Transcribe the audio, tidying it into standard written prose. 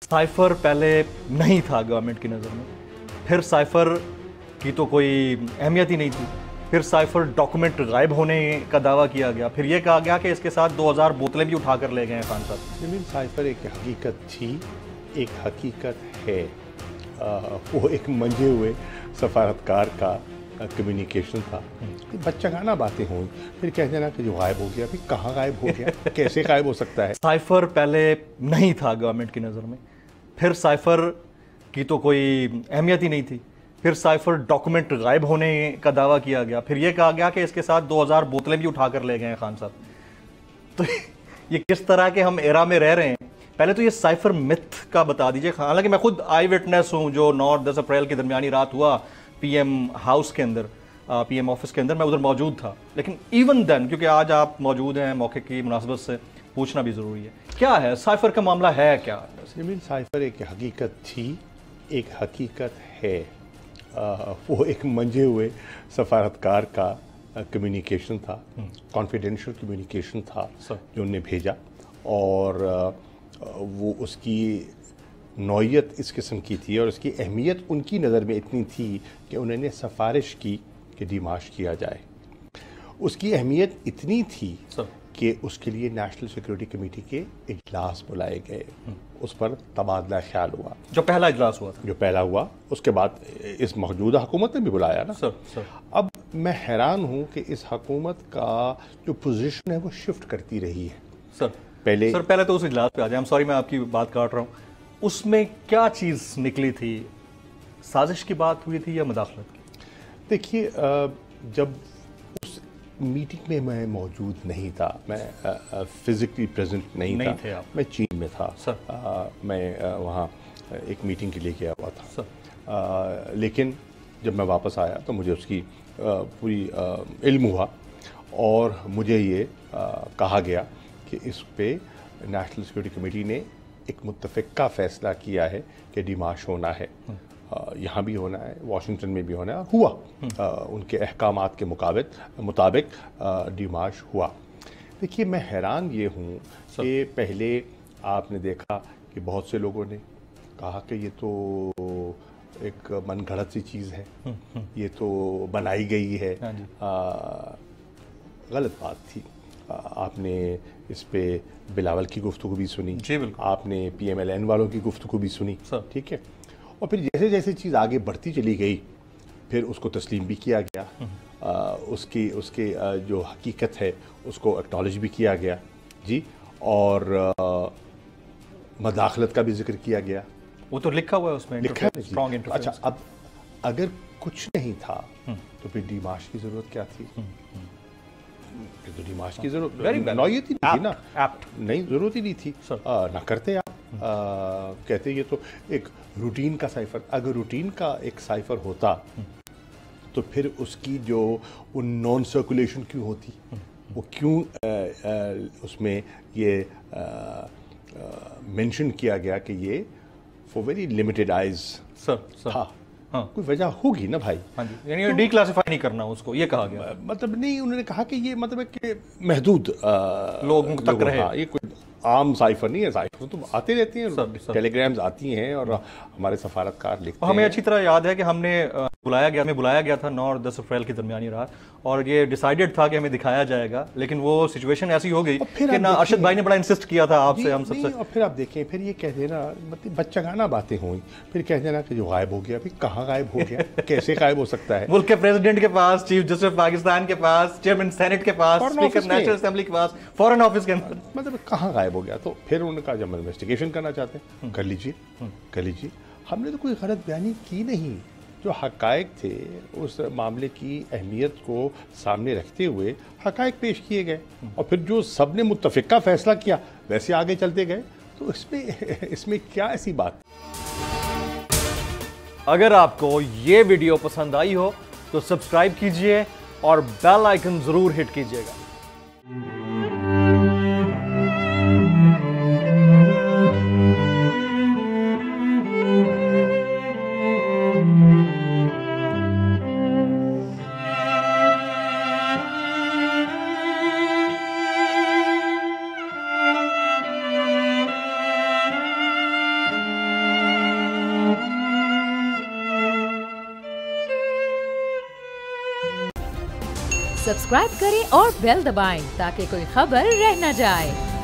Cipher पहले नहीं था गवर्नमेंट की नज़र में, फिर साइफर की तो कोई अहमियत ही नहीं थी, फिर साइफर डॉक्यूमेंट गायब होने का दावा किया गया, फिर यह कहा गया कि इसके साथ 2000 बोतलें भी उठा कर ले गए हैं खान साहब। जमीन साइफर एक हकीकत थी, एक हकीकत है। वो एक मंजे हुए सफारतकार का कम्युनिकेशन था। बच्चागाना बातें हों, फिर कह देना कि जो गायब हो गया, अभी कहाँ गायब हो गया, कैसे गायब हो सकता है। साइफर पहले नहीं था गवर्नमेंट की नज़र में, फिर साइफर की तो कोई अहमियत ही नहीं थी, फिर साइफर डॉक्यूमेंट गायब होने का दावा किया गया, फिर यह कहा गया कि इसके साथ 2000 बोतलें भी उठा कर ले गए हैं खान साहब। तो ये किस तरह के हम एरा में रह रहे हैं? पहले तो ये साइफर मिथ का बता दीजिए। हालांकि मैं खुद आई विटनेस हूं, जो 9 और 10 अप्रैल की दरमियानी रात हुआ पीएम हाउस के अंदर, पीएम ऑफिस के अंदर, मैं उधर मौजूद था। लेकिन इवन देन, क्योंकि आज आप मौजूद हैं, मौके की मुनासबत से पूछना भी ज़रूरी है, क्या है साइफर का मामला, है क्या? जमीन साइफर एक हकीकत थी, एक हकीकत है। वो एक मंजे हुए सफारतकार का कम्युनिकेशन था, कॉन्फिडेंशियल कम्युनिकेशन था जो उन्हें भेजा, और वो उसकी नौयत इस किस्म की थी और उसकी अहमियत उनकी नज़र में इतनी थी कि उन्होंने सिफारिश की कि डिमाश किया जाए। उसकी अहमियत इतनी थी कि उसके लिए नेशनल सिक्योरिटी कमेटी के इजलास बुलाए गए, उस पर तबादला ख्याल हुआ, जो पहला इजलास हुआ था, जो पहला हुआ। उसके बाद इस मौजूदा हुकूमत ने भी बुलाया ना। सर अब मैं हैरान हूँ कि इस हुकूमत का जो पोजीशन है वो शिफ्ट करती रही है। पहले तो उस इजलास पे आ जाए। सॉरी, मैं आपकी बात काट रहा हूँ। उसमें क्या चीज़ निकली थी? साजिश की बात हुई थी या मुदाखलत की? देखिए, जब उस मीटिंग में मैं मौजूद नहीं था, मैं फिजिकली प्रेजेंट नहीं था, थे आप? मैं चीन में था सर। मैं वहाँ एक मीटिंग के लिए गया हुआ था सर। लेकिन जब मैं वापस आया तो मुझे उसकी पूरी इल्म हुआ और मुझे ये कहा गया कि इस पे नेशनल सिक्योरिटी कमेटी ने एक मुत्तफ़िका फ़ैसला किया है कि डिमाश होना है। यहाँ भी होना है, वाशिंगटन में भी होना है, और हुआ। उनके अहकामात के मुताबिक डिमाश हुआ। देखिए, मैं हैरान ये हूँ कि पहले आपने देखा कि बहुत से लोगों ने कहा कि ये तो एक मनगढ़ंत सी चीज़ है, ये तो बनाई गई है। गलत बात थी। आपने इस पे बिलावल की गुफ्तगू भी सुनी, जी बिल्कुल। आपने PMLN वालों की गुफ्तगू भी सुनी, ठीक है। और फिर जैसे जैसे चीज़ आगे बढ़ती चली गई, फिर उसको तस्लीम भी किया गया, उसके जो हकीकत है उसको एक्नॉलेज भी किया गया जी, और मदाखलत का भी जिक्र किया गया। वो तो लिखा हुआ है उसमें, लिखा है स्ट्रॉन्ग इंटरफेरेंस। अच्छा, अब अगर कुछ नहीं था तो फिर डिमाश की जरूरत क्या थी? तो डिमाश की जरूरत नौयत ही नहीं थी ना, नहीं, जरूरत ही नहीं थी ना करते आप। कहते ये तो एक रूटीन का साइफर, अगर रूटीन का एक साइफर होता तो फिर उसकी जो नॉन सर्कुलेशन क्यों होती, वो क्यों उसमें ये मेंशन किया गया कि ये फॉर वेरी लिमिटेड आइज था? कोई वजह होगी ना भाई। हाँ जी, यानी डीक्लासिफाई नहीं करना उसको, ये कहा गया। मतलब नहीं, उन्होंने कहा कि ये मतलब कि महदूद लोगों तक रहे। ये कोई आम साइफर नहीं है। साइफर तो आते रहती हैं, टेलीग्राम्स आती हैं और हमारे सफारतकार लिखते हैं। हमें अच्छी तरह याद है कि हमें बुलाया गया था 9 और 10 अप्रैल की दरमियानी रात, और ये डिसाइडेड था कि हमें दिखाया जाएगा, लेकिन वो सिचुएशन ऐसी हो गई कि ना अरशद भाई ने बड़ा इंसिस्ट किया था आपसे, हम सबसे। और फिर आप देखें, फिर ये कह देना, मतलब बच्चागाना बातें हुई, फिर कह देना कि जो गायब हो गया, अभी कहाँ गायब हो गया, कैसे गायब हो सकता है? मुल्क के प्रेसिडेंट के पास, चीफ जस्टिस पाकिस्तान के पास, चेयरमैन सेनेट के पास, स्पीकर नेशनल असेंबली के पास, फॉरेन ऑफिस के अंदर, मतलब कहाँ गायब हो गया? तो फिर उन्होंने कहा जब इन्वेस्टिगेशन करना चाहते हैं कर लीजिए। हमने तो कोई गलत बयानी की नहीं। जो हकायक थे उस मामले की अहमियत को सामने रखते हुए हकायक पेश किए गए, और फिर जो सब ने मुत्तफ़िका फैसला किया वैसे आगे चलते गए। तो इसमें क्या ऐसी बात? अगर आपको ये वीडियो पसंद आई हो तो सब्सक्राइब कीजिए और बेल आइकन जरूर हिट कीजिएगा। सब्सक्राइब करें और बेल दबाएं ताकि कोई खबर रह न जाए।